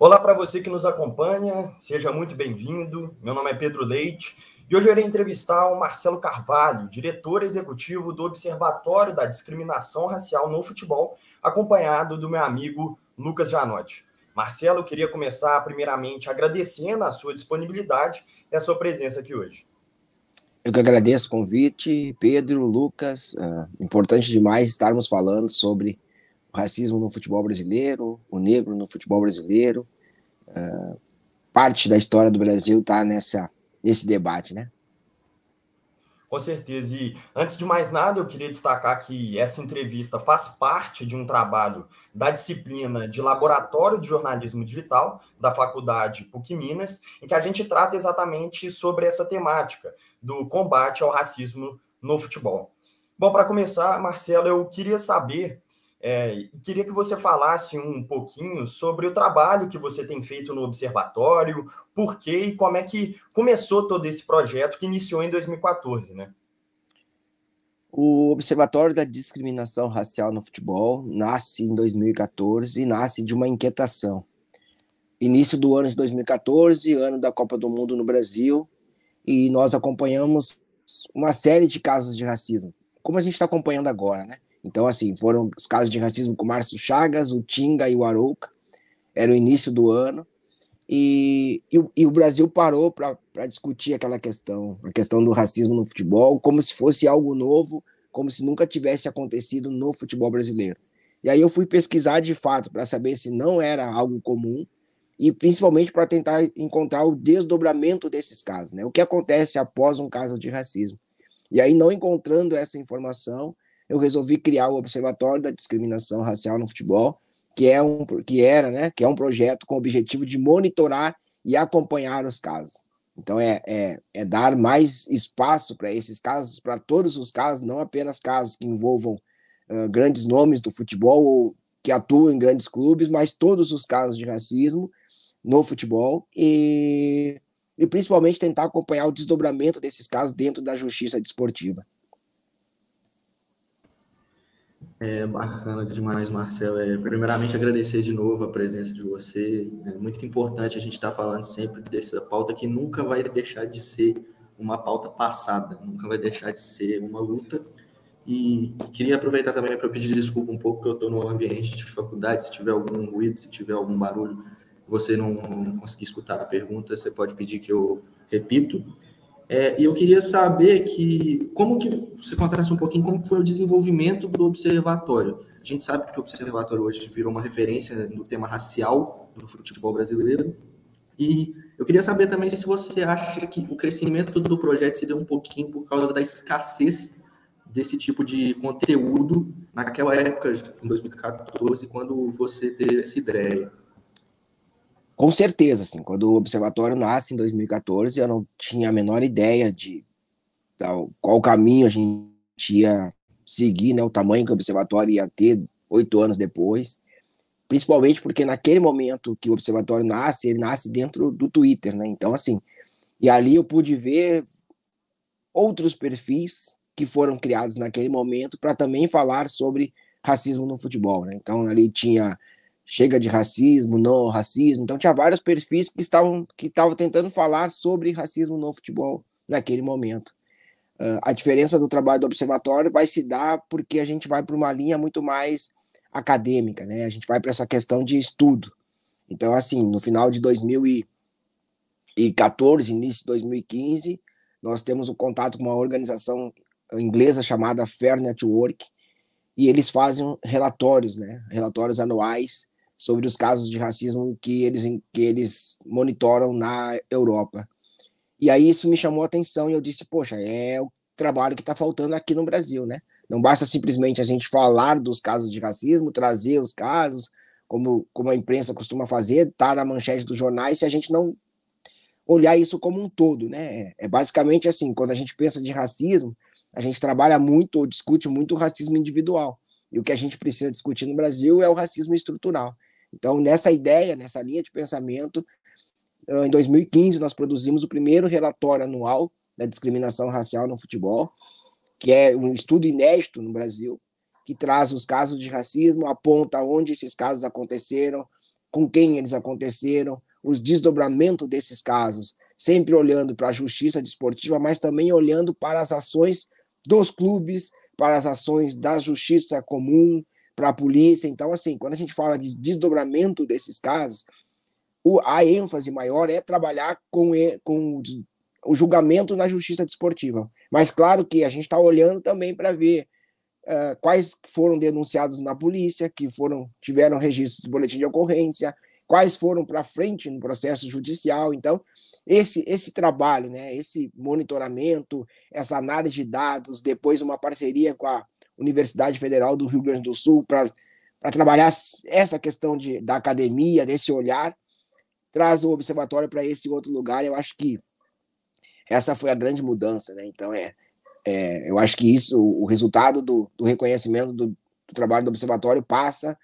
Olá para você que nos acompanha, seja muito bem-vindo. Meu nome é Pedro Leite e hoje eu irei entrevistar o Marcelo Carvalho, diretor executivo do Observatório da Discriminação Racial no Futebol, acompanhado do meu amigo Lucas Janotti. Marcelo, eu queria começar primeiramente agradecendo a sua disponibilidade e a sua presença aqui hoje. Eu que agradeço o convite, Pedro, Lucas. Importante demais estarmos falando sobre o racismo no futebol brasileiro, o negro no futebol brasileiro. Parte da história do Brasil está nesse debate, né? Com certeza. E antes de mais nada, eu queria destacar que essa entrevista faz parte de um trabalho da disciplina de Laboratório de Jornalismo Digital da Faculdade PUC-Minas, em que a gente trata exatamente sobre essa temática do combate ao racismo no futebol. Bom, para começar, Marcelo, eu queria saber, queria que você falasse um pouquinho sobre o trabalho que você tem feito no observatório, por quê e como é que começou todo esse projeto que iniciou em 2014, né? O Observatório da Discriminação Racial no Futebol nasce em 2014 e nasce de uma inquietação. Início do ano de 2014, ano da Copa do Mundo no Brasil, e nós acompanhamos uma série de casos de racismo, como a gente está acompanhando agora, né? Então, assim, foram os casos de racismo com o Márcio Chagas, o Tinga e o Arouca, era o início do ano, e o Brasil parou para discutir aquela questão, a questão do racismo no futebol, como se fosse algo novo, como se nunca tivesse acontecido no futebol brasileiro. E aí eu fui pesquisar de fato para saber se não era algo comum, e principalmente para tentar encontrar o desdobramento desses casos, né? O que acontece após um caso de racismo. E aí, não encontrando essa informação, eu resolvi criar o Observatório da Discriminação Racial no Futebol, que é um projeto com o objetivo de monitorar e acompanhar os casos. Então, é dar mais espaço para esses casos, para todos os casos, não apenas casos que envolvam grandes nomes do futebol ou que atuam em grandes clubes, mas todos os casos de racismo no futebol e principalmente tentar acompanhar o desdobramento desses casos dentro da justiça desportiva. É bacana demais, Marcelo. Primeiramente, agradecer de novo a presença de você. É muito importante a gente estar falando sempre dessa pauta que nunca vai deixar de ser uma pauta passada, nunca vai deixar de ser uma luta. E queria aproveitar também para pedir desculpa um pouco, que eu estou no ambiente de faculdade. Se tiver algum ruído, se tiver algum barulho, você não conseguir escutar a pergunta, você pode pedir que eu repito. E eu queria saber como que você contasse um pouquinho como foi o desenvolvimento do observatório. A gente sabe que o observatório hoje virou uma referência no tema racial do futebol brasileiro. E eu queria saber também se você acha que o crescimento do projeto se deu um pouquinho por causa da escassez desse tipo de conteúdo naquela época, em 2014, quando você teve essa ideia. Com certeza, assim, quando o Observatório nasce em 2014, eu não tinha a menor ideia de qual caminho a gente ia seguir, né, o tamanho que o Observatório ia ter 8 anos depois, principalmente porque naquele momento que o Observatório nasce, ele nasce dentro do Twitter, né, então assim, e ali eu pude ver outros perfis que foram criados naquele momento para também falar sobre racismo no futebol, né, então ali tinha Chega de Racismo, Não Racismo, então tinha vários perfis que estavam tentando falar sobre racismo no futebol naquele momento. A diferença do trabalho do observatório vai se dar porque a gente vai para uma linha muito mais acadêmica, né? A gente vai para essa questão de estudo. Então, assim, no final de 2014, início de 2015, nós temos um contato com uma organização inglesa chamada Fair Network, e eles fazem relatórios, né? Relatórios anuais sobre os casos de racismo que eles monitoram na Europa. E aí isso me chamou a atenção e eu disse, poxa, é o trabalho que está faltando aqui no Brasil, né? Não basta simplesmente a gente falar dos casos de racismo, trazer os casos, como a imprensa costuma fazer, tá na manchete dos jornais, se a gente não olhar isso como um todo, né? É basicamente assim, quando a gente pensa de racismo, a gente trabalha muito ou discute muito o racismo individual. E o que a gente precisa discutir no Brasil é o racismo estrutural. Então, nessa ideia, nessa linha de pensamento, em 2015, nós produzimos o primeiro relatório anual da discriminação racial no futebol, que é um estudo inédito no Brasil, que traz os casos de racismo, aponta onde esses casos aconteceram, com quem eles aconteceram, os desdobramentos desses casos, sempre olhando para a justiça desportiva, mas também olhando para as ações dos clubes, para as ações da justiça comum, para a polícia. Então, assim, quando a gente fala de desdobramento desses casos, a ênfase maior é trabalhar com o julgamento na justiça desportiva. Mas claro que a gente está olhando também para ver quais foram denunciados na polícia, que tiveram registro de boletim de ocorrência, quais foram para frente no processo judicial. Então, esse trabalho, né, esse monitoramento, essa análise de dados, depois uma parceria com a Universidade Federal do Rio Grande do Sul para trabalhar essa questão da academia, desse olhar, traz o observatório para esse outro lugar. Eu acho que essa foi a grande mudança, né? Então, eu acho que o resultado do reconhecimento do trabalho do observatório passa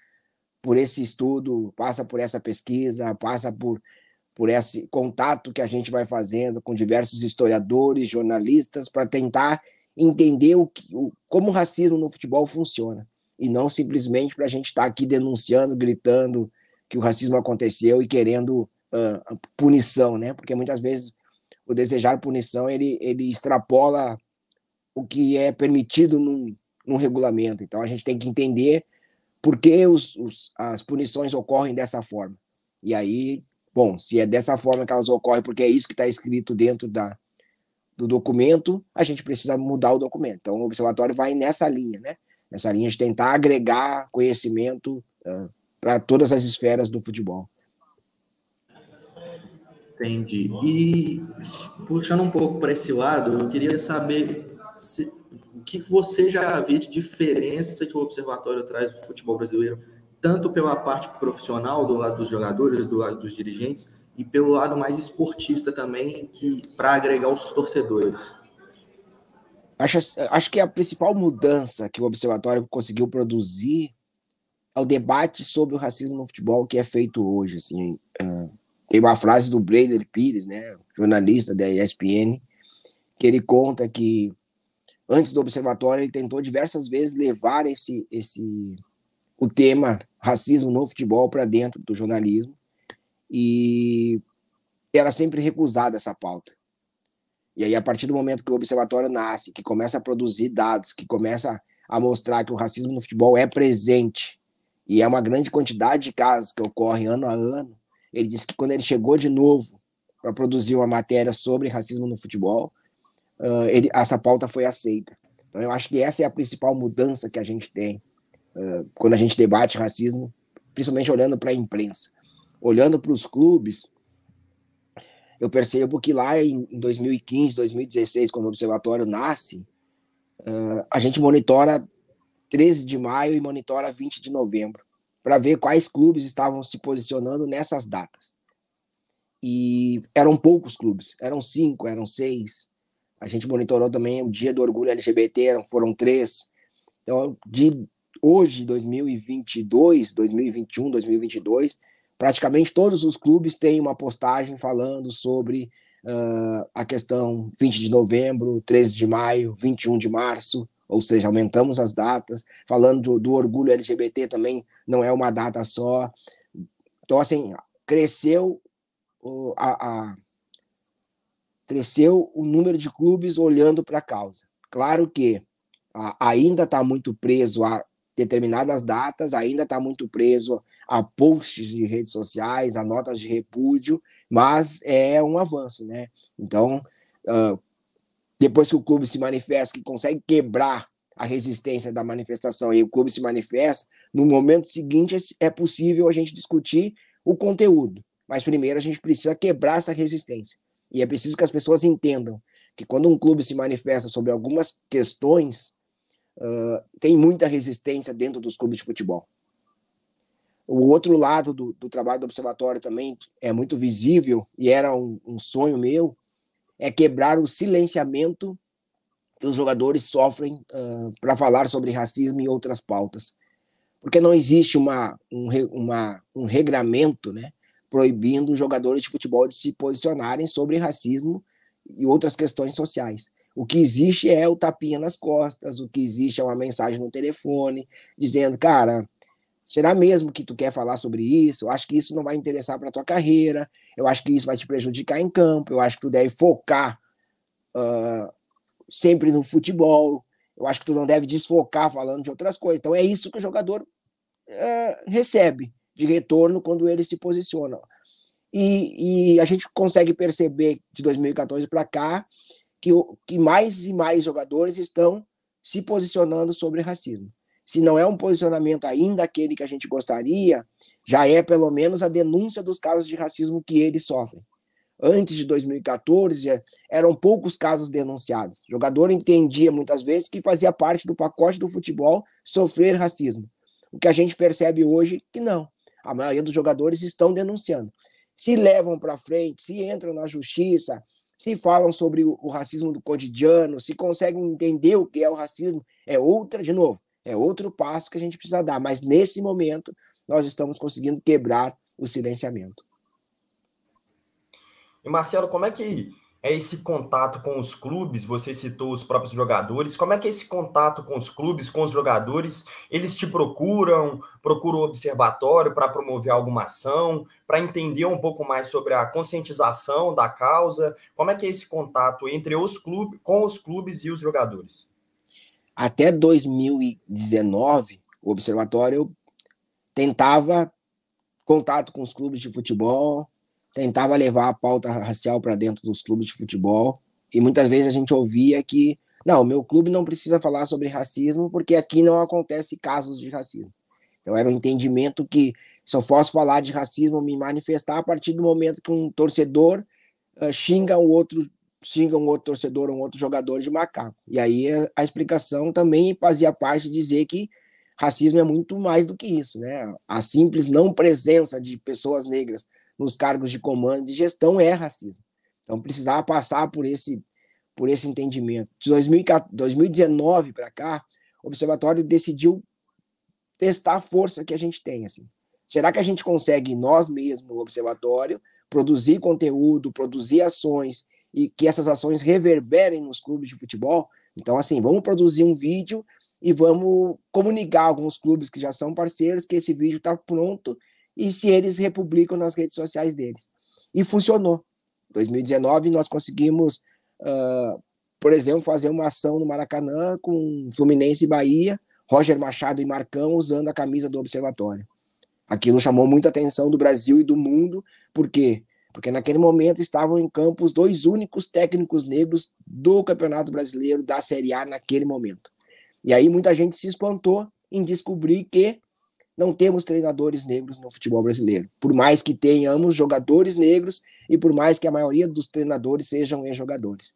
por esse estudo, passa por essa pesquisa, passa por esse contato que a gente vai fazendo com diversos historiadores, jornalistas, para tentar entender como o racismo no futebol funciona, e não simplesmente para a gente estar aqui denunciando, gritando que o racismo aconteceu e querendo punição, né? Porque muitas vezes o desejar punição ele extrapola o que é permitido num regulamento. Então a gente tem que entender por que as punições ocorrem dessa forma. E aí, bom, se é dessa forma que elas ocorrem, porque é isso que está escrito dentro do documento, a gente precisa mudar o documento. Então o observatório vai nessa linha, né? Nessa linha de tentar agregar conhecimento para todas as esferas do futebol. Entendi. E puxando um pouco para esse lado, eu queria saber o que você já vê de diferença que o observatório traz do futebol brasileiro, tanto pela parte profissional, do lado dos jogadores, do lado dos dirigentes, e pelo lado mais esportista também, para agregar os torcedores. Acho que a principal mudança que o observatório conseguiu produzir é o debate sobre o racismo no futebol que é feito hoje. Assim, tem uma frase do Breder Pires, né, jornalista da ESPN, que ele conta que antes do observatório ele tentou diversas vezes levar o tema racismo no futebol para dentro do jornalismo, e era sempre recusada essa pauta. E aí, a partir do momento que o observatório nasce, que começa a produzir dados, que começa a mostrar que o racismo no futebol é presente, e é uma grande quantidade de casos que ocorrem ano a ano, ele disse que quando ele chegou de novo para produzir uma matéria sobre racismo no futebol, essa pauta foi aceita. Então, eu acho que essa é a principal mudança que a gente tem quando a gente debate racismo, principalmente olhando para a imprensa. Olhando para os clubes, eu percebo que lá em 2015, 2016, quando o observatório nasce, a gente monitora 13 de maio e monitora 20 de novembro, para ver quais clubes estavam se posicionando nessas datas. E eram poucos clubes, eram 5, eram 6. A gente monitorou também o Dia do Orgulho LGBT, foram 3. Então, de hoje, 2022, 2021, 2022, praticamente todos os clubes têm uma postagem falando sobre a questão 20 de novembro, 13 de maio, 21 de março, ou seja, aumentamos as datas, falando do orgulho LGBT também, não é uma data só. Então, assim, cresceu o número de clubes olhando para a causa. Claro que ainda está muito preso a determinadas datas, ainda está muito preso a posts de redes sociais, a notas de repúdio, mas é um avanço, né? Então, depois que o clube se manifesta, que consegue quebrar a resistência da manifestação e o clube se manifesta, no momento seguinte é possível a gente discutir o conteúdo, mas primeiro a gente precisa quebrar essa resistência. E é preciso que as pessoas entendam que quando um clube se manifesta sobre algumas questões, tem muita resistência dentro dos clubes de futebol. O outro lado do trabalho do observatório também é muito visível, e era um sonho meu, é quebrar o silenciamento que os jogadores sofrem para falar sobre racismo e outras pautas. Porque não existe um regramento, né, proibindo os jogadores de futebol de se posicionarem sobre racismo e outras questões sociais. O que existe é o tapinha nas costas, o que existe é uma mensagem no telefone, dizendo, cara, Será mesmo que tu quer falar sobre isso? Eu acho que isso não vai interessar para tua carreira, eu acho que isso vai te prejudicar em campo, eu acho que tu deve focar sempre no futebol, eu acho que tu não deve desfocar falando de outras coisas. Então é isso que o jogador recebe de retorno quando ele se posiciona. E a gente consegue perceber de 2014 para cá que mais e mais jogadores estão se posicionando sobre racismo. Se não é um posicionamento ainda aquele que a gente gostaria, já é pelo menos a denúncia dos casos de racismo que eles sofrem. Antes de 2014, eram poucos casos denunciados. O jogador entendia muitas vezes que fazia parte do pacote do futebol sofrer racismo. O que a gente percebe hoje que não. A maioria dos jogadores estão denunciando. Se levam para frente, se entram na justiça, se falam sobre o racismo do cotidiano, se conseguem entender o que é o racismo, é outro passo que a gente precisa dar. Mas nesse momento, nós estamos conseguindo quebrar o silenciamento. E Marcelo, como é que é esse contato com os clubes? Você citou os próprios jogadores. Como é que é esse contato com os clubes, com os jogadores? Eles te procuram o observatório para promover alguma ação, para entender um pouco mais sobre a conscientização da causa? Como é que é esse contato entre os clubes, com os clubes e os jogadores? Até 2019, o observatório tentava contato com os clubes de futebol, tentava levar a pauta racial para dentro dos clubes de futebol, e muitas vezes a gente ouvia que, não, o meu clube não precisa falar sobre racismo, porque aqui não acontece casos de racismo. Então era um entendimento que só posso falar de racismo, me manifestar a partir do momento que um torcedor xinga um outro torcedor, um outro jogador de macaco. E aí a explicação também fazia parte de dizer que racismo é muito mais do que isso, né? A simples não presença de pessoas negras nos cargos de comando e de gestão é racismo. Então precisava passar por esse entendimento. De 2019 para cá, o observatório decidiu testar a força que a gente tem. Assim. Será que a gente consegue, nós mesmos, o observatório, produzir conteúdo, produzir ações e que essas ações reverberem nos clubes de futebol? Então, assim, vamos produzir um vídeo e vamos comunicar a alguns clubes que já são parceiros que esse vídeo está pronto e se eles republicam nas redes sociais deles. E funcionou. Em 2019, nós conseguimos, por exemplo, fazer uma ação no Maracanã com Fluminense e Bahia, Roger Machado e Marcão usando a camisa do observatório. Aquilo chamou muita atenção do Brasil e do mundo. Por quê? Porque naquele momento estavam em campo os dois únicos técnicos negros do Campeonato Brasileiro, da Série A, naquele momento. E aí muita gente se espantou em descobrir que não temos treinadores negros no futebol brasileiro. Por mais que tenhamos jogadores negros e por mais que a maioria dos treinadores sejam ex-jogadores.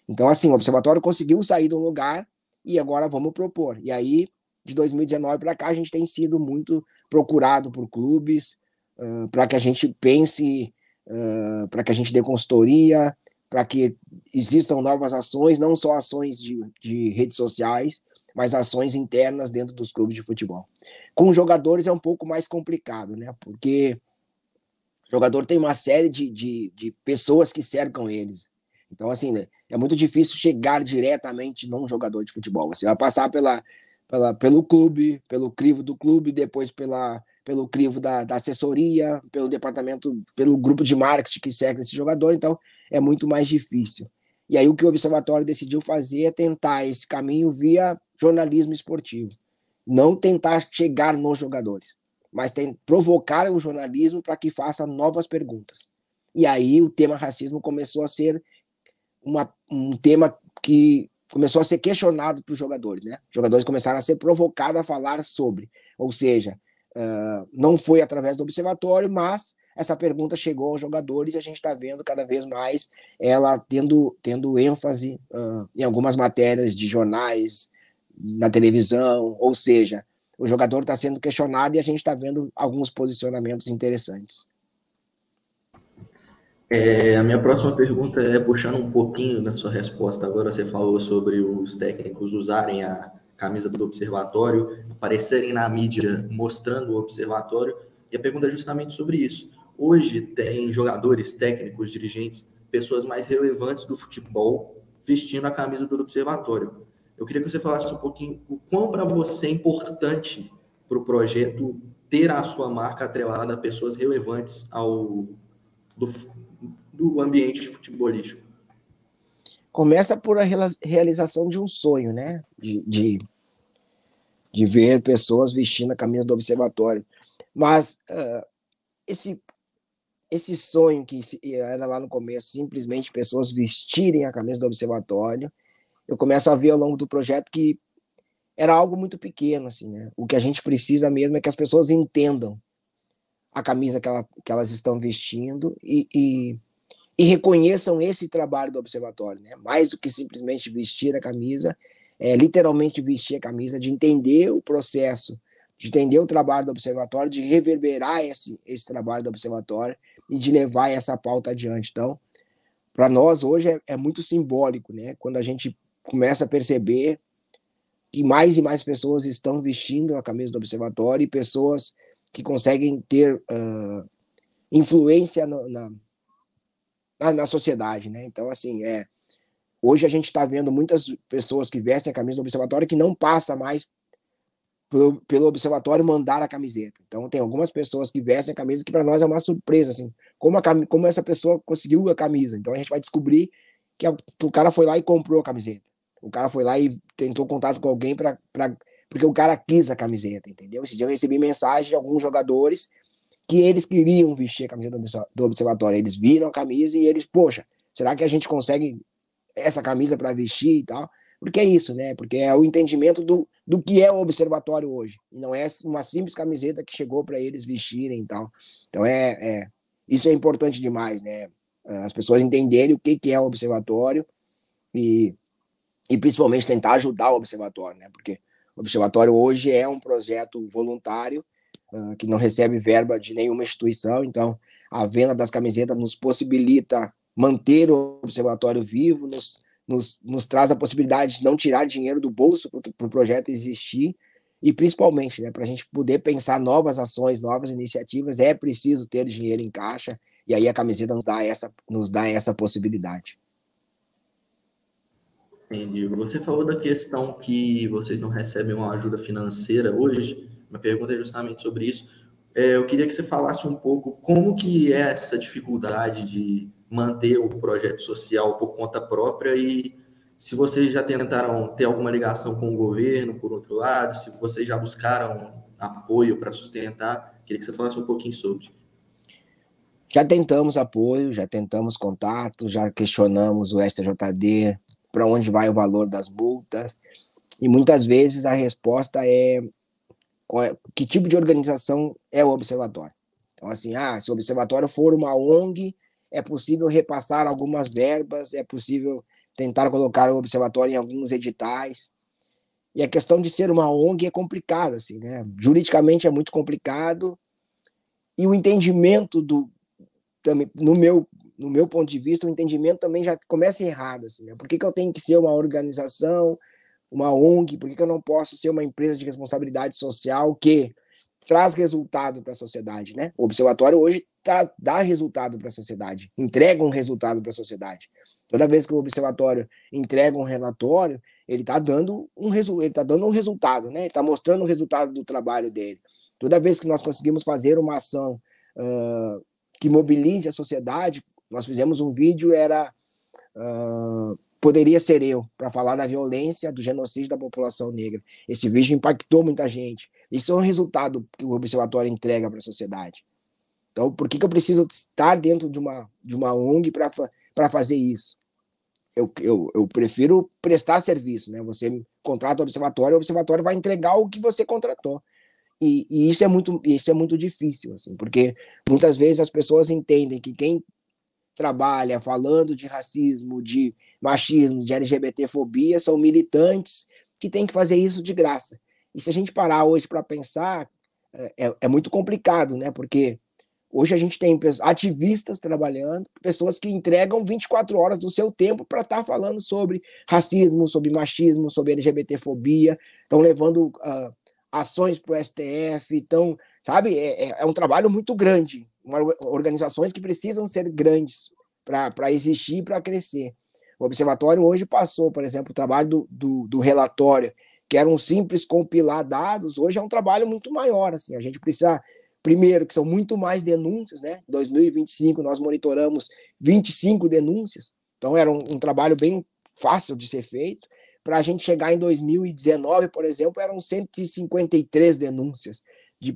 Então, assim, o observatório conseguiu sair do lugar e agora vamos propor. E aí, de 2019 para cá, a gente tem sido muito procurado por clubes para que a gente pense, para que a gente dê consultoria, para que existam novas ações, não só ações de redes sociais, mas ações internas dentro dos clubes de futebol. Com jogadores é um pouco mais complicado, né? Porque o jogador tem uma série de pessoas que cercam eles. Então, assim, né? É muito difícil chegar diretamente num jogador de futebol. Você vai passar pelo clube, pelo crivo do clube, depois pelo crivo da assessoria, pelo departamento, pelo grupo de marketing que cerca esse jogador. Então, é muito mais difícil. E aí o que o observatório decidiu fazer é tentar esse caminho via jornalismo esportivo. Não tentar chegar nos jogadores, mas provocar o jornalismo para que faça novas perguntas. E aí o tema racismo começou a ser um tema que começou a ser questionado para os jogadores, né? Os jogadores começaram a ser provocados a falar sobre. Ou seja, não foi através do observatório, mas essa pergunta chegou aos jogadores e a gente está vendo cada vez mais ela tendo ênfase em algumas matérias de jornais, na televisão, ou seja, o jogador está sendo questionado e a gente está vendo alguns posicionamentos interessantes. A minha próxima pergunta é puxando um pouquinho da sua resposta. Agora você falou sobre os técnicos usarem a camisa do observatório, aparecerem na mídia mostrando o observatório, e a pergunta é justamente sobre isso. Hoje tem jogadores, técnicos, dirigentes, pessoas mais relevantes do futebol vestindo a camisa do observatório. Eu queria que você falasse um pouquinho o quão para você é importante para o projeto ter a sua marca atrelada a pessoas relevantes do ambiente futebolístico? Começa por a realização de um sonho, né? De ver pessoas vestindo a camisa do Observatório. Mas esse sonho que era lá no começo, simplesmente pessoas vestirem a camisa do Observatório, eu começo a ver ao longo do projeto que era algo muito pequeno, assim, né? O que a gente precisa mesmo é que as pessoas entendam a camisa que elas estão vestindo e reconheçam esse trabalho do Observatório, né? Mais do que simplesmente vestir a camisa, literalmente vestir a camisa, de entender o processo, de entender o trabalho do Observatório, de reverberar esse trabalho do Observatório e de levar essa pauta adiante. Então, para nós hoje é muito simbólico, né? Quando a gente começa a perceber que mais e mais pessoas estão vestindo a camisa do Observatório e pessoas que conseguem ter influência na sociedade, né? Então, assim, hoje a gente está vendo muitas pessoas que vestem a camisa do Observatório que não passa mais pelo Observatório mandar a camiseta. Então, tem algumas pessoas que vestem a camisa que para nós é uma surpresa, assim, como essa pessoa conseguiu a camisa. Então, a gente vai descobrir que o cara foi lá e comprou a camiseta. O cara foi lá e tentou contato com alguém porque o cara quis a camiseta, entendeu? Esse dia eu recebi mensagem de alguns jogadores que eles queriam vestir a camisa do Observatório. Eles viram a camisa e eles, poxa, será que a gente consegue essa camisa para vestir e tal? Porque é isso, né? Porque é o entendimento do que é o Observatório hoje. E não é uma simples camiseta que chegou para eles vestirem e tal. Então, isso é importante demais, né? As pessoas entenderem o que é o Observatório e principalmente tentar ajudar o Observatório, né? Porque o Observatório hoje é um projeto voluntário que não recebe verba de nenhuma instituição, então a venda das camisetas nos possibilita manter o Observatório vivo, nos traz a possibilidade de não tirar dinheiro do bolso para o projeto existir e principalmente, né, para a gente poder pensar novas ações, novas iniciativas, é preciso ter dinheiro em caixa e aí a camiseta nos dá essa possibilidade. Entendi. Você falou da questão que vocês não recebem uma ajuda financeira hoje. Minha pergunta é justamente sobre isso. Eu queria que você falasse um pouco como que é essa dificuldade de manter o projeto social por conta própria e se vocês já tentaram ter alguma ligação com o governo, por outro lado, se vocês já buscaram apoio para sustentar. Queria que você falasse um pouquinho sobre. Já tentamos apoio, já tentamos contato, já questionamos o STJD, para onde vai o valor das multas, e muitas vezes a resposta que tipo de organização é o Observatório. Então, assim, se o Observatório for uma ONG, é possível repassar algumas verbas, é possível tentar colocar o Observatório em alguns editais, e a questão de ser uma ONG é complicada, assim, né? Juridicamente é muito complicado, e o entendimento também, no meu ponto de vista, o entendimento também já começa errado. Assim, né? Por que eu tenho que ser uma organização, uma ONG? Por que eu não posso ser uma empresa de responsabilidade social que traz resultado para a sociedade? Né? O Observatório hoje dá resultado para a sociedade, entrega um resultado para a sociedade. Toda vez que o Observatório entrega um relatório, ele está dando um resultado, né? Ele está mostrando o resultado do trabalho dele. Toda vez que nós conseguimos fazer uma ação que mobilize a sociedade, nós fizemos um vídeo, Poderia Ser Eu, para falar da violência, do genocídio da população negra. Esse vídeo impactou muita gente. Isso é um resultado que o Observatório entrega para a sociedade. Então, por que eu preciso estar dentro de uma ONG para fazer isso? Eu prefiro prestar serviço, né? Você contrata o Observatório vai entregar o que você contratou. E isso é muito difícil, assim, porque muitas vezes as pessoas entendem que quem trabalha falando de racismo, de machismo, de LGBTfobia são militantes que têm que fazer isso de graça. E se a gente parar hoje para pensar, é muito complicado, né? Porque hoje a gente tem ativistas trabalhando, pessoas que entregam 24 horas do seu tempo para estar falando sobre racismo, sobre machismo, sobre LGBTfobia, estão levando ações para o STF, então, sabe, é um trabalho muito grande, organizações que precisam ser grandes para existir e para crescer. O Observatório hoje passou, por exemplo, o trabalho do relatório, que era um simples compilar dados, hoje é um trabalho muito maior. Assim, a gente precisa, primeiro, que são muito mais denúncias, né? Em 2025 nós monitoramos 25 denúncias, então era um trabalho bem fácil de ser feito. Para a gente chegar em 2019, por exemplo, eram 153 denúncias de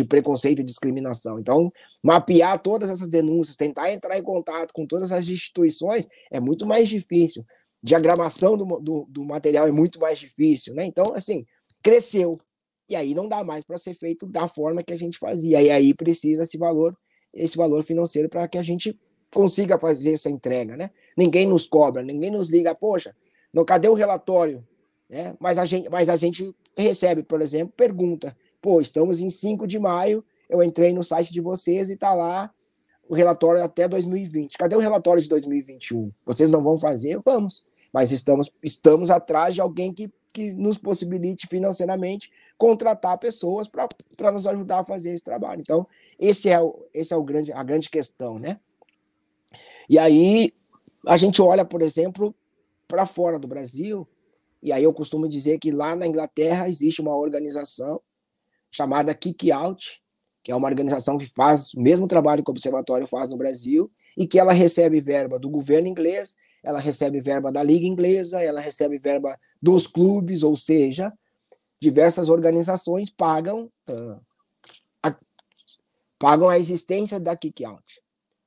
preconceito e discriminação. Então, mapear todas essas denúncias, tentar entrar em contato com todas as instituições é muito mais difícil. Diagramação do material é muito mais difícil, né? Então, assim, cresceu. E aí não dá mais para ser feito da forma que a gente fazia. E aí precisa esse valor financeiro para que a gente consiga fazer essa entrega, né? Ninguém nos cobra, ninguém nos liga, poxa, não, cadê o relatório? Né? Mas a gente recebe, por exemplo, pergunta, pô, estamos em 5 de maio, eu entrei no site de vocês e está lá o relatório até 2020. Cadê o relatório de 2021? Vocês não vão fazer? Vamos. Mas estamos atrás de alguém que nos possibilite financeiramente contratar pessoas para nos ajudar a fazer esse trabalho. Então, esse é a grande questão, né? E aí, a gente olha, por exemplo, para fora do Brasil, e aí eu costumo dizer que lá na Inglaterra existe uma organização chamada Kick Out, que é uma organização que faz o mesmo trabalho que o Observatório faz no Brasil, e que ela recebe verba do governo inglês, ela recebe verba da Liga Inglesa, ela recebe verba dos clubes, ou seja, diversas organizações pagam a existência da Kick Out.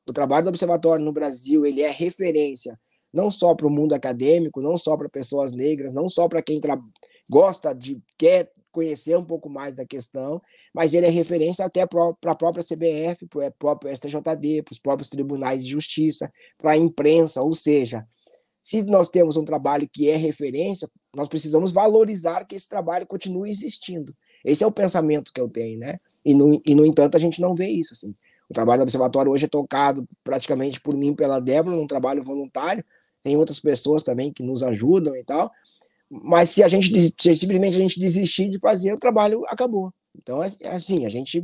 O trabalho do Observatório no Brasil, ele é referência não só para o mundo acadêmico, não só para pessoas negras, não só para quem quer conhecer um pouco mais da questão, mas ele é referência até para a própria CBF, para o próprio STJD, para os próprios tribunais de justiça, para a imprensa, ou seja, se nós temos um trabalho que é referência, nós precisamos valorizar que esse trabalho continue existindo. Esse é o pensamento que eu tenho, né? E, no entanto, a gente não vê isso, assim. O trabalho do Observatório hoje é tocado praticamente por mim, pela Débora, num trabalho voluntário. Tem outras pessoas também que nos ajudam e tal. Mas se simplesmente a gente desistir de fazer, o trabalho acabou. Então, assim, a gente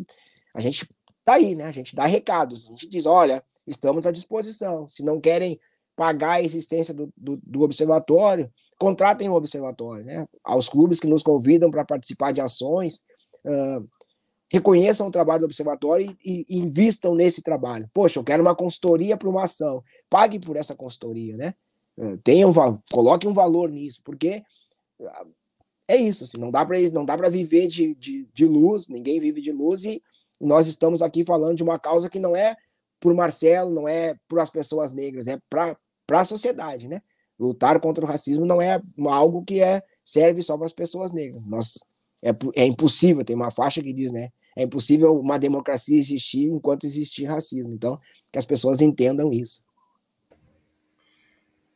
tá aí, né? A gente dá recados. A gente diz, olha, estamos à disposição. Se não querem pagar a existência do observatório, contratem o observatório, né? Aos clubes que nos convidam para participar de ações, reconheçam o trabalho do observatório e invistam nesse trabalho. Poxa, eu quero uma consultoria para uma ação. Pague por essa consultoria, né? Coloque um valor nisso, porque é isso, assim, não dá para viver de luz, ninguém vive de luz, e nós estamos aqui falando de uma causa que não é por Marcelo, não é por as pessoas negras, é para a sociedade, né? Lutar contra o racismo não é algo que serve só para as pessoas negras. É impossível, tem uma faixa que diz, né? É impossível uma democracia existir enquanto existir racismo. Então, que as pessoas entendam isso.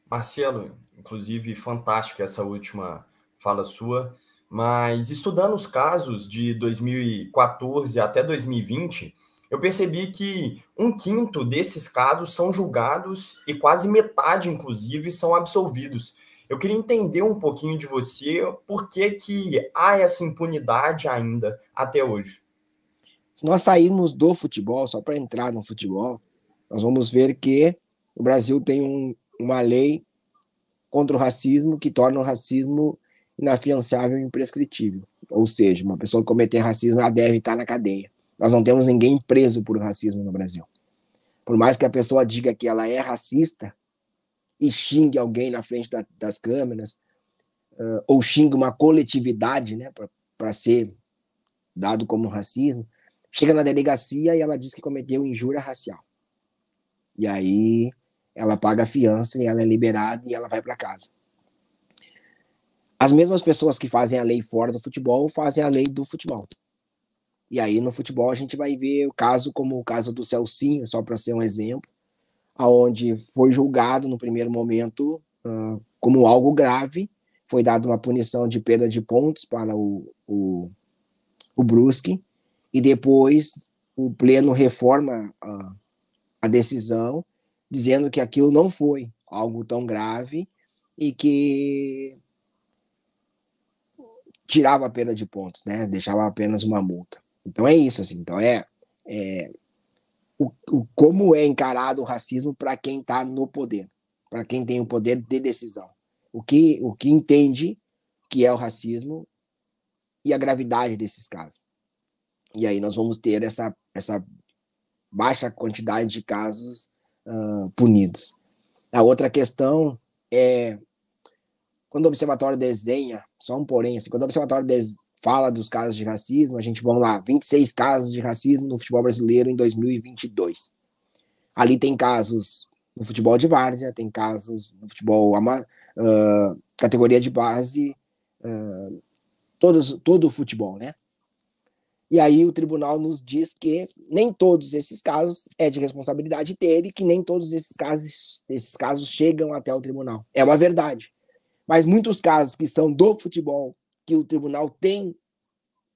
Marcelo, inclusive, fantástico essa última fala sua, mas estudando os casos de 2014 até 2020, eu percebi que 1/5 desses casos são julgados e quase metade, inclusive, são absolvidos. Eu queria entender um pouquinho de você por que há essa impunidade ainda até hoje. Se nós sairmos do futebol, só para entrar no futebol, nós vamos ver que o Brasil tem uma lei contra o racismo que torna o racismo inafiançável e imprescritível. Ou seja, uma pessoa que cometer racismo, ela deve estar na cadeia. Nós não temos ninguém preso por racismo no Brasil. Por mais que a pessoa diga que ela é racista e xingue alguém na frente das câmeras, ou xingue uma coletividade, né, para ser dado como racismo, chega na delegacia e ela diz que cometeu injúria racial. E aí ela paga a fiança e ela é liberada e ela vai para casa. As mesmas pessoas que fazem a lei fora do futebol fazem a lei do futebol. E aí no futebol a gente vai ver o caso como o caso do Celcinho, só para ser um exemplo, onde foi julgado no primeiro momento como algo grave, foi dada uma punição de perda de pontos para o Brusque, e depois o Pleno reforma a decisão, dizendo que aquilo não foi algo tão grave e que tirava a perda de pontos, né? Deixava apenas uma multa. Então é isso, assim. Então como é encarado o racismo para quem está no poder, para quem tem o poder de decisão. O que entende que é o racismo e a gravidade desses casos. E aí nós vamos ter essa baixa quantidade de casos punidos. A outra questão é, quando o Observatório desenha, só um porém, assim, quando o Observatório fala dos casos de racismo, a gente, vamos lá, 26 casos de racismo no futebol brasileiro em 2022. Ali tem casos no futebol de várzea, tem casos no futebol categoria de base, todo o futebol, né? E aí o tribunal nos diz que nem todos esses casos é de responsabilidade dele, que nem todos esses casos chegam até o tribunal. É uma verdade. Mas muitos casos que são do futebol, que o tribunal tem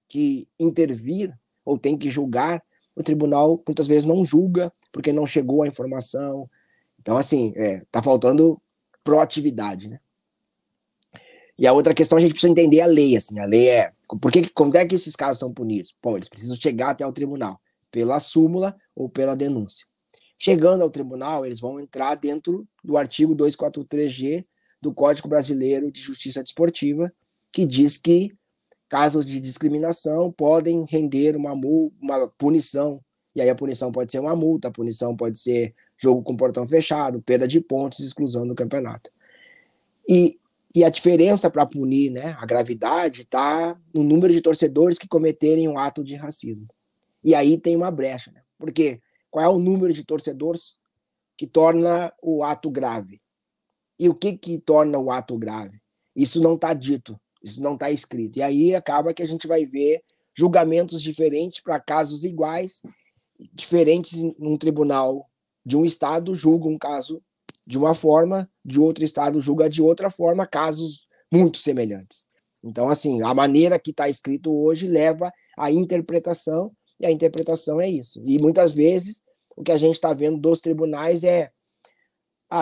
que intervir ou tem que julgar, o tribunal muitas vezes não julga porque não chegou a informação. Então, assim, tá faltando proatividade, né? E a outra questão, a gente precisa entender a lei, assim, a lei é, como é que esses casos são punidos? Bom, eles precisam chegar até o tribunal, pela súmula ou pela denúncia. Chegando ao tribunal, eles vão entrar dentro do artigo 243G do Código Brasileiro de Justiça Desportiva, que diz que casos de discriminação podem render uma punição, e aí a punição pode ser uma multa, a punição pode ser jogo com portão fechado, perda de pontos, exclusão do campeonato. E a diferença para punir, né, a gravidade está no número de torcedores que cometerem um ato de racismo. E aí tem uma brecha, né? Porque qual é o número de torcedores que torna o ato grave? E o que torna o ato grave? Isso não está dito, isso não está escrito. E aí acaba que a gente vai ver julgamentos diferentes para casos iguais, diferentes num tribunal de um estado julga um caso de uma forma, de outro estado julga de outra forma, casos muito semelhantes. Então, assim, a maneira que está escrito hoje leva à interpretação, e a interpretação é isso. E muitas vezes o que a gente está vendo dos tribunais é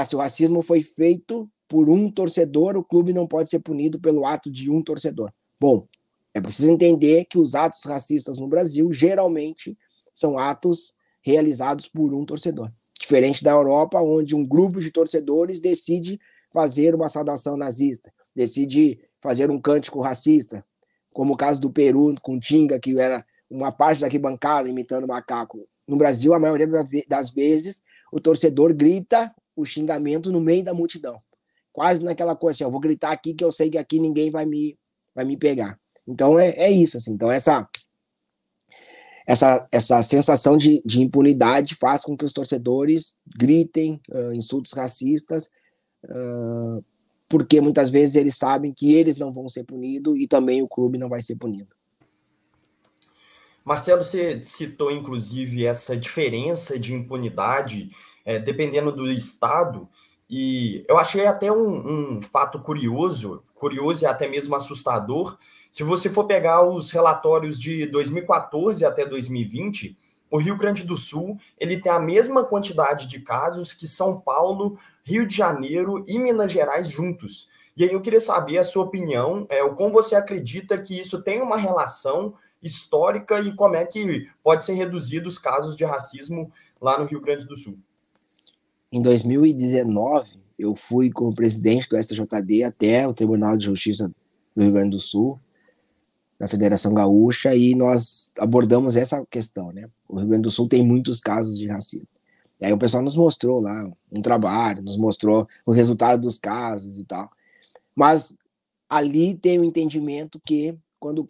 se o racismo foi feito por um torcedor, o clube não pode ser punido pelo ato de um torcedor. Bom, é preciso entender que os atos racistas no Brasil geralmente são atos realizados por um torcedor. Diferente da Europa, onde um grupo de torcedores decide fazer uma saudação nazista, decide fazer um cântico racista, como o caso do Peru com Tinga, que era uma parte da arquibancada imitando macaco. No Brasil, a maioria das vezes, o torcedor grita o xingamento no meio da multidão. Quase naquela coisa assim, eu vou gritar aqui que eu sei que aqui ninguém vai me pegar. Então é isso, assim. Então essa sensação de impunidade faz com que os torcedores gritem insultos racistas, porque muitas vezes eles sabem que eles não vão ser punidos e também o clube não vai ser punido. Marcelo, você citou inclusive essa diferença de impunidade dependendo do estado, e eu achei até um fato curioso e até mesmo assustador. Se você for pegar os relatórios de 2014 até 2020, o Rio Grande do Sul ele tem a mesma quantidade de casos que São Paulo, Rio de Janeiro e Minas Gerais juntos. E aí eu queria saber a sua opinião, o como você acredita que isso tem uma relação histórica e como é que pode ser reduzido os casos de racismo lá no Rio Grande do Sul. Em 2019, eu fui como presidente do STJD até o Tribunal de Justiça do Rio Grande do Sul, na Federação Gaúcha, e nós abordamos essa questão, né? O Rio Grande do Sul tem muitos casos de racismo. E aí o pessoal nos mostrou lá um trabalho, nos mostrou o resultado dos casos e tal. Mas ali tem o entendimento que quando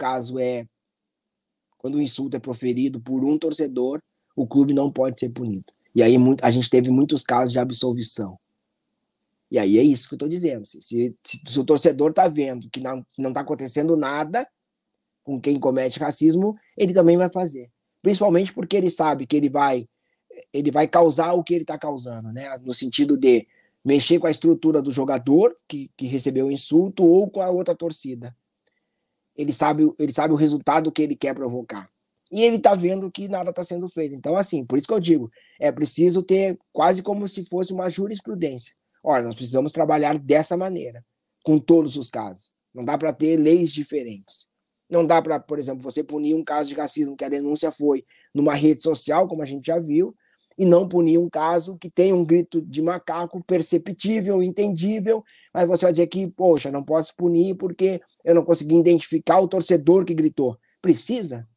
o insulto é proferido por um torcedor, o clube não pode ser punido. E aí a gente teve muitos casos de absolvição. E aí é isso que eu estou dizendo. Se o torcedor está vendo que não está acontecendo nada com quem comete racismo, ele também vai fazer. Principalmente porque ele sabe que ele vai causar o que ele está causando, né? No sentido de mexer com a estrutura do jogador que recebeu o insulto ou com a outra torcida. Ele sabe o resultado que ele quer provocar. E ele está vendo que nada está sendo feito. Então, assim, por isso que eu digo, é preciso ter quase como se fosse uma jurisprudência. Olha, nós precisamos trabalhar dessa maneira, com todos os casos. Não dá para ter leis diferentes. Não dá para, por exemplo, você punir um caso de racismo que a denúncia foi numa rede social, como a gente já viu, e não punir um caso que tem um grito de macaco perceptível, entendível, mas você vai dizer que, poxa, não posso punir porque eu não consegui identificar o torcedor que gritou. Precisa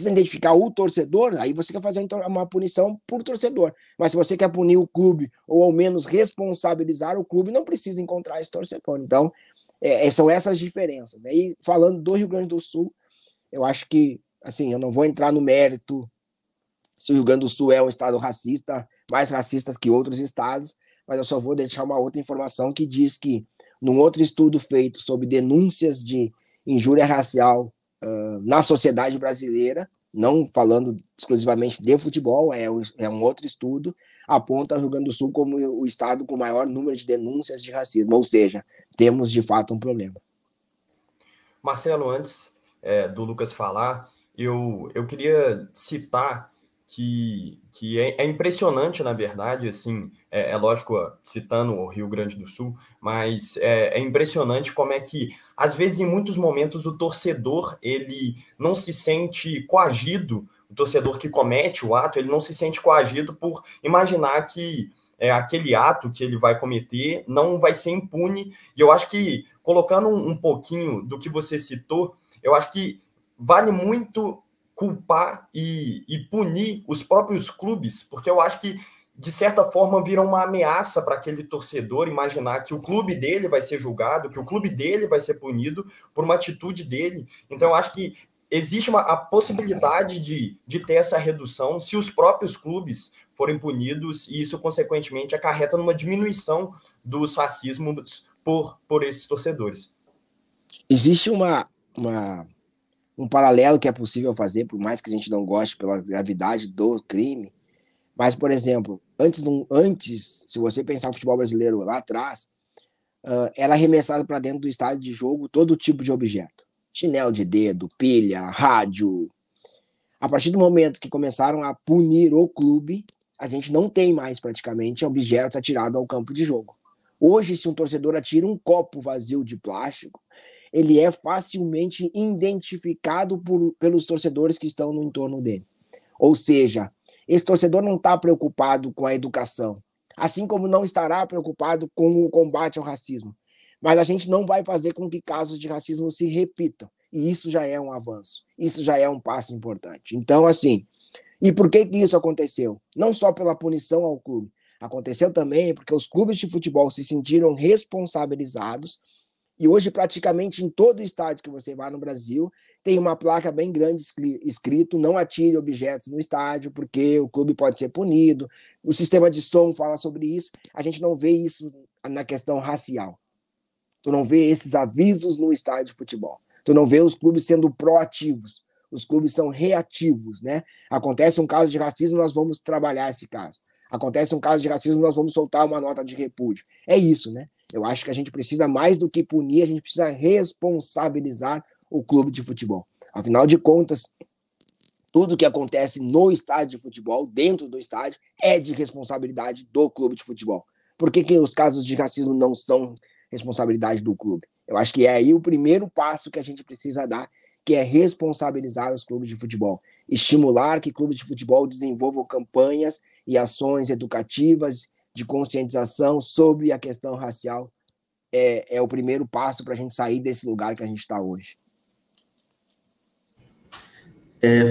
identificar o torcedor, aí você quer fazer uma punição por torcedor. Mas se você quer punir o clube, ou ao menos responsabilizar o clube, não precisa encontrar esse torcedor. Então, são essas diferenças. E falando do Rio Grande do Sul, eu acho que, assim, eu não vou entrar no mérito se o Rio Grande do Sul é um estado racista, mais racista que outros estados, mas eu só vou deixar uma outra informação que diz que, num outro estudo feito sobre denúncias de injúria racial na sociedade brasileira, não falando exclusivamente de futebol, é um outro estudo, aponta o Rio Grande do Sul como o estado com o maior número de denúncias de racismo, ou seja, temos de fato um problema. Marcelo, antes do Lucas falar, eu queria citar que é impressionante, na verdade, assim, é lógico, citando o Rio Grande do Sul, mas é impressionante como é que, às vezes, em muitos momentos, o torcedor, ele não se sente coagido, o torcedor que comete o ato, ele não se sente coagido por imaginar que aquele ato que ele vai cometer não vai ser impune, e eu acho que, colocando um pouquinho do que você citou, eu acho que vale muito culpar e punir os próprios clubes, porque eu acho que, de certa forma, vira uma ameaça para aquele torcedor imaginar que o clube dele vai ser julgado, que o clube dele vai ser punido por uma atitude dele. Então, eu acho que existe a possibilidade de ter essa redução se os próprios clubes forem punidos, e isso, consequentemente, acarreta numa diminuição dos racismos por esses torcedores. Existe um paralelo que é possível fazer, por mais que a gente não goste pela gravidade do crime, mas, por exemplo, antes se você pensar no futebol brasileiro lá atrás, era arremessado para dentro do estádio de jogo todo tipo de objeto. Chinelo de dedo, pilha, rádio. A partir do momento que começaram a punir o clube, a gente não tem mais praticamente objetos atirados ao campo de jogo. Hoje, se um torcedor atira um copo vazio de plástico, ele é facilmente identificado pelos torcedores que estão no entorno dele. Ou seja, esse torcedor não está preocupado com a educação, assim como não estará preocupado com o combate ao racismo. Mas a gente não vai fazer com que casos de racismo se repitam. E isso já é um avanço. Isso já é um passo importante. Então, assim, e por que isso aconteceu? Não só pela punição ao clube. Aconteceu também porque os clubes de futebol se sentiram responsabilizados. E hoje, praticamente em todo estádio que você vai no Brasil, tem uma placa bem grande escrito: não atire objetos no estádio, porque o clube pode ser punido. O sistema de som fala sobre isso. A gente não vê isso na questão racial. Tu não vê esses avisos no estádio de futebol. Tu não vê os clubes sendo proativos. Os clubes são reativos, né? Acontece um caso de racismo, nós vamos trabalhar esse caso. Acontece um caso de racismo, nós vamos soltar uma nota de repúdio. É isso, né? Eu acho que a gente precisa, mais do que punir, a gente precisa responsabilizar o clube de futebol. Afinal de contas, tudo que acontece no estádio de futebol, dentro do estádio, é de responsabilidade do clube de futebol. Por que os casos de racismo não são responsabilidade do clube? Eu acho que é aí o primeiro passo que a gente precisa dar, que é responsabilizar os clubes de futebol. Estimular que clubes de futebol desenvolvam campanhas e ações educativas de conscientização sobre a questão racial. É o primeiro passo para a gente sair desse lugar que a gente está hoje.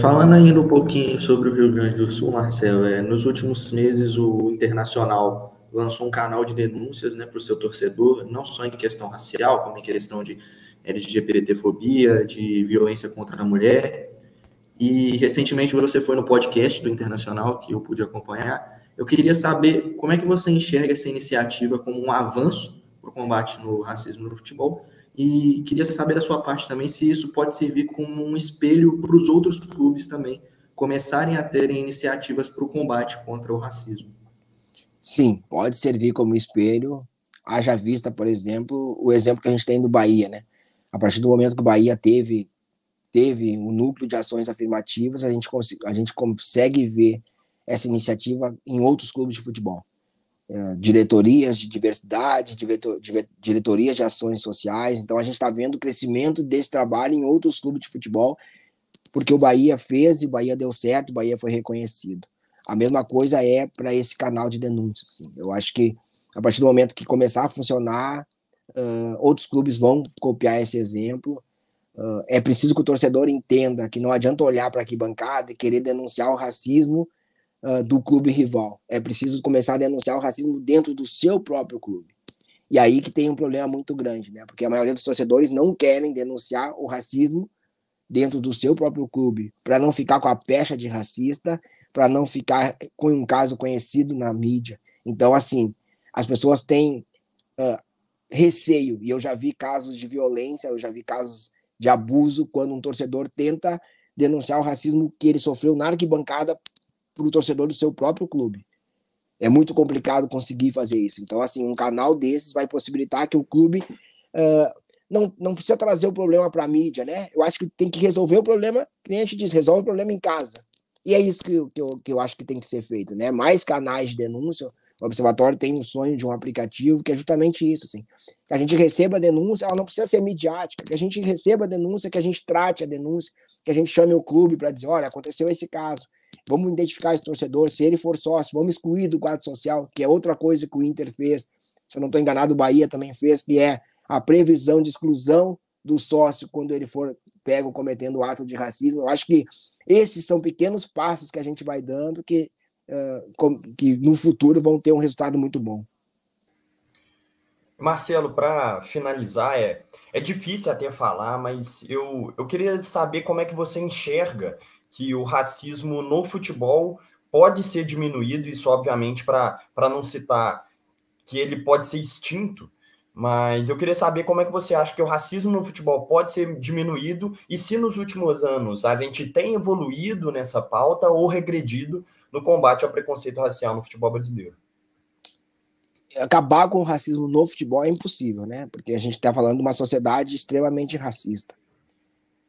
Falando ainda um pouquinho sobre o Rio Grande do Sul, Marcelo, nos últimos meses o Internacional lançou um canal de denúncias, né, para o seu torcedor, não só em questão racial, como em questão de LGBTfobia, de violência contra a mulher. E recentemente você foi no podcast do Internacional, que eu pude acompanhar. Eu queria saber como é que você enxerga essa iniciativa como um avanço para o combate no racismo no futebol, e queria saber da sua parte também se isso pode servir como um espelho para os outros clubes também começarem a terem iniciativas para o combate contra o racismo. Sim, pode servir como espelho. Haja vista, por exemplo, o exemplo que a gente tem do Bahia, né? A partir do momento que o Bahia teve um núcleo de ações afirmativas, a gente consegue ver essa iniciativa em outros clubes de futebol. Diretorias de diversidade, diretorias de ações sociais. Então, a gente está vendo o crescimento desse trabalho em outros clubes de futebol, porque o Bahia fez e o Bahia deu certo, o Bahia foi reconhecido. A mesma coisa é para esse canal de denúncias. Assim. Eu acho que a partir do momento que começar a funcionar, outros clubes vão copiar esse exemplo. É preciso que o torcedor entenda que não adianta olhar para a arquibancada e querer denunciar o racismo do clube rival. É preciso começar a denunciar o racismo dentro do seu próprio clube. E aí que tem um problema muito grande, né? Porque a maioria dos torcedores não querem denunciar o racismo dentro do seu próprio clube, para não ficar com a pecha de racista, para não ficar com um caso conhecido na mídia. Então, assim, as pessoas têm receio, e eu já vi casos de violência, eu já vi casos de abuso, quando um torcedor tenta denunciar o racismo que ele sofreu na arquibancada para o torcedor do seu próprio clube. É muito complicado conseguir fazer isso. Então, assim, um canal desses vai possibilitar que o clube não precisa trazer o problema para a mídia, né? Eu acho que tem que resolver o problema, que nem a gente diz, resolve o problema em casa. E é isso que eu acho que tem que ser feito, né? Mais canais de denúncia. O Observatório tem um sonho de um aplicativo que é justamente isso, assim. Que a gente receba a denúncia, ela não precisa ser midiática, que a gente receba a denúncia, que a gente trate a denúncia, que a gente chame o clube para dizer, olha, aconteceu esse caso, vamos identificar esse torcedor, se ele for sócio, vamos excluir do quadro social, que é outra coisa que o Inter fez, se eu não estou enganado, o Bahia também fez, que é a previsão de exclusão do sócio quando ele for pego cometendo ato de racismo. Eu acho que esses são pequenos passos que a gente vai dando que no futuro vão ter um resultado muito bom. Marcelo, para finalizar, é difícil até falar, mas eu queria saber como é que você enxerga que o racismo no futebol pode ser diminuído, isso obviamente para não citar que ele pode ser extinto, mas eu queria saber como é que você acha que o racismo no futebol pode ser diminuído e se nos últimos anos a gente tem evoluído nessa pauta ou regredido no combate ao preconceito racial no futebol brasileiro. Acabar com o racismo no futebol é impossível, né? Porque a gente está falando de uma sociedade extremamente racista.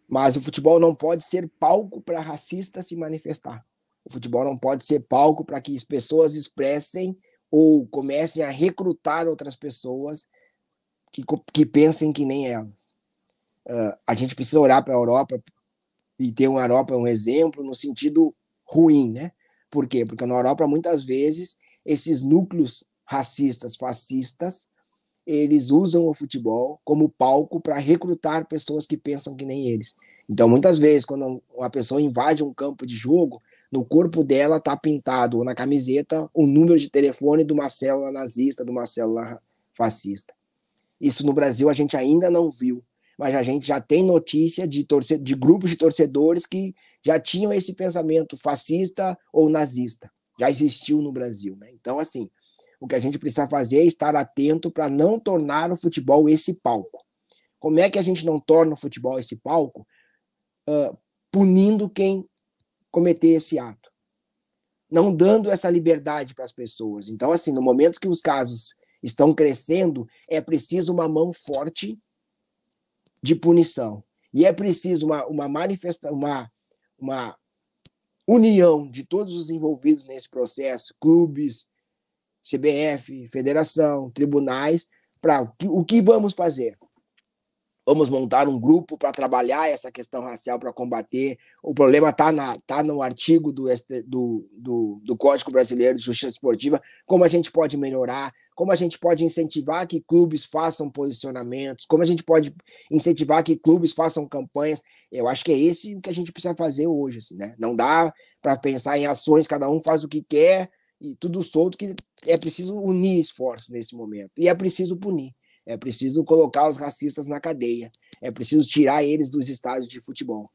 Mas o futebol não pode ser palco para racista se manifestar. O futebol não pode ser palco para que as pessoas expressem ou comecem a recrutar outras pessoas que pensem que nem elas. A gente precisa olhar para a Europa e ter uma Europa um exemplo no sentido ruim, né? Por quê? Porque na Europa, muitas vezes, esses núcleos racistas, fascistas, eles usam o futebol como palco para recrutar pessoas que pensam que nem eles. Então, muitas vezes, quando uma pessoa invade um campo de jogo, no corpo dela está pintado, ou na camiseta, o número de telefone de uma célula nazista, de uma célula fascista. Isso no Brasil a gente ainda não viu, mas a gente já tem notícia de grupos de torcedores que já tinham esse pensamento fascista ou nazista. Já existiu no Brasil, né? Então, assim, o que a gente precisa fazer é estar atento para não tornar o futebol esse palco. Como é que a gente não torna o futebol esse palco? Punindo quem cometer esse ato. Não dando essa liberdade para as pessoas. Então, assim, no momento que os casos estão crescendo, é preciso uma mão forte de punição. E é preciso uma união de todos os envolvidos nesse processo, clubes, CBF, federação, tribunais, para o que vamos fazer? Vamos montar um grupo para trabalhar essa questão racial, para combater. O problema está no artigo do Código Brasileiro de Justiça Esportiva, como a gente pode melhorar, como a gente pode incentivar que clubes façam posicionamentos, como a gente pode incentivar que clubes façam campanhas. Eu acho que é esse que a gente precisa fazer hoje, assim, né? Não dá para pensar em ações, cada um faz o que quer e tudo solto, que é preciso unir esforços nesse momento. E é preciso punir. É preciso colocar os racistas na cadeia. É preciso tirar eles dos estádios de futebol.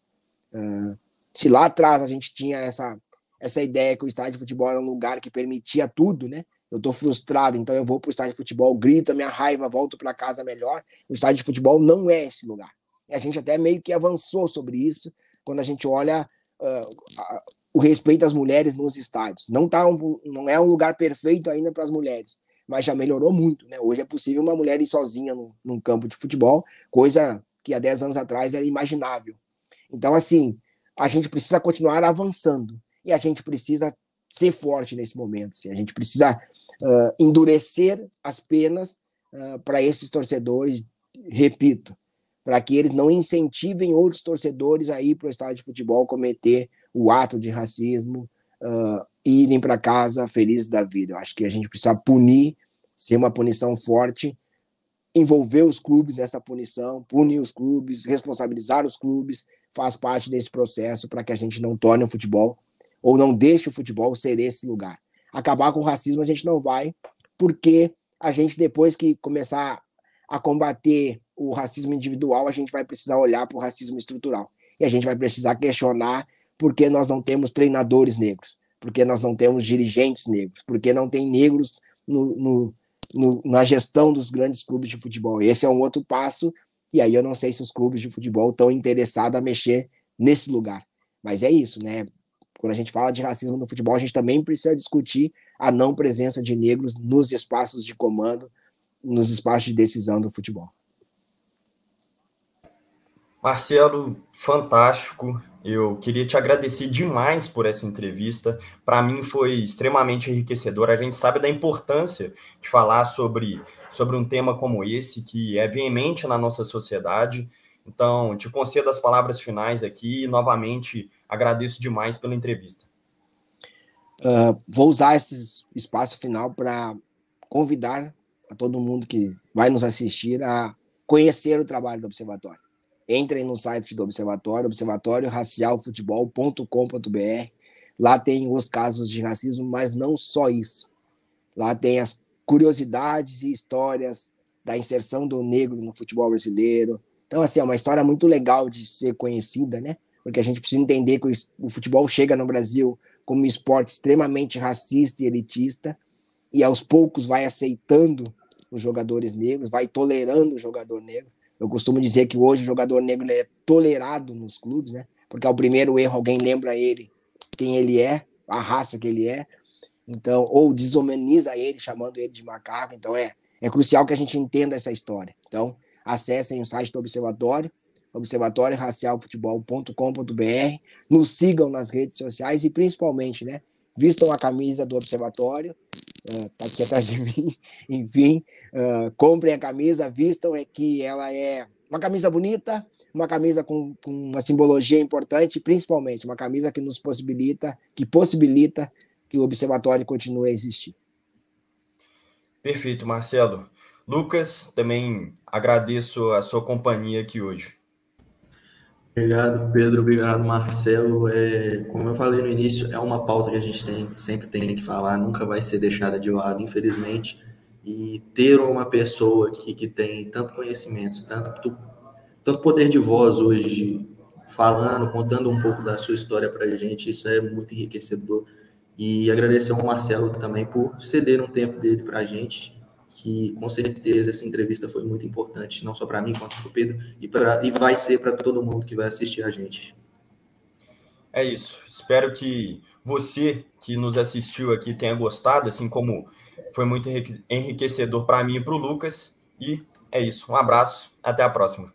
Se lá atrás a gente tinha essa ideia que o estádio de futebol era um lugar que permitia tudo, né? Eu estou frustrado, então eu vou para o estádio de futebol, grito a minha raiva, volto para casa melhor. O estádio de futebol não é esse lugar. A gente até meio que avançou sobre isso quando a gente olha o respeito às mulheres nos estádios. Não é um lugar perfeito ainda para as mulheres, mas já melhorou muito, né? Hoje é possível uma mulher ir sozinha num campo de futebol, coisa que há 10 anos atrás era imaginável. Então, assim, a gente precisa continuar avançando e a gente precisa ser forte nesse momento. Assim. A gente precisa endurecer as penas para esses torcedores, repito, para que eles não incentivem outros torcedores a ir para o estádio de futebol cometer o ato de racismo e irem para casa felizes da vida. Eu acho que a gente precisa punir, ser uma punição forte, envolver os clubes nessa punição, punir os clubes, responsabilizar os clubes, faz parte desse processo para que a gente não torne o futebol, ou não deixe o futebol ser esse lugar. Acabar com o racismo a gente não vai, porque a gente, depois que começar a combater o racismo individual, a gente vai precisar olhar para o racismo estrutural. E a gente vai precisar questionar por que nós não temos treinadores negros, por que nós não temos dirigentes negros, por que não tem negros na gestão dos grandes clubes de futebol. Esse é um outro passo, e aí eu não sei se os clubes de futebol estão interessados a mexer nesse lugar. Mas é isso, né? Quando a gente fala de racismo no futebol, a gente também precisa discutir a não presença de negros nos espaços de comando, nos espaços de decisão do futebol. Marcelo, fantástico. Eu queria te agradecer demais por essa entrevista. Para mim foi extremamente enriquecedor. A gente sabe da importância de falar sobre um tema como esse, que é veemente na nossa sociedade. Então, te concedo as palavras finais aqui e, novamente, agradeço demais pela entrevista. Vou usar esse espaço final para convidar a todo mundo que vai nos assistir a conhecer o trabalho do Observatório. Entrem no site do Observatório, observatorioracialfutebol.com.br. Lá tem os casos de racismo, mas não só isso. Lá tem as curiosidades e histórias da inserção do negro no futebol brasileiro. Então, assim, é uma história muito legal de ser conhecida, né? Porque a gente precisa entender que o futebol chega no Brasil como um esporte extremamente racista e elitista, e aos poucos vai aceitando os jogadores negros, vai tolerando o jogador negro. Eu costumo dizer que hoje o jogador negro é tolerado nos clubes, né? Porque ao primeiro erro alguém lembra ele quem ele é, a raça que ele é, então, ou desumaniza ele, chamando ele de macaco. Então é crucial que a gente entenda essa história. Então, acessem o site do Observatório, observatorioracialfutebol.com.br, nos sigam nas redes sociais e, principalmente, né, vistam a camisa do Observatório, tá aqui atrás de mim, enfim, comprem a camisa, vistam, que ela é uma camisa bonita, uma camisa com uma simbologia importante, principalmente uma camisa que nos possibilita que o Observatório continue a existir. Perfeito, Marcelo. Lucas, também agradeço a sua companhia aqui hoje. Obrigado, Pedro. Obrigado, Marcelo. Como eu falei no início, é uma pauta que a gente sempre tem que falar, nunca vai ser deixada de lado, infelizmente. E ter uma pessoa que tem tanto conhecimento, tanto poder de voz hoje, falando, contando um pouco da sua história para a gente, isso é muito enriquecedor. E agradecer ao Marcelo também por ceder um tempo dele para a gente, que com certeza essa entrevista foi muito importante, não só para mim, quanto para o Pedro, e vai ser para todo mundo que vai assistir a gente. É isso. Espero que você que nos assistiu aqui tenha gostado, assim como foi muito enriquecedor para mim e para o Lucas. E é isso. Um abraço. Até a próxima.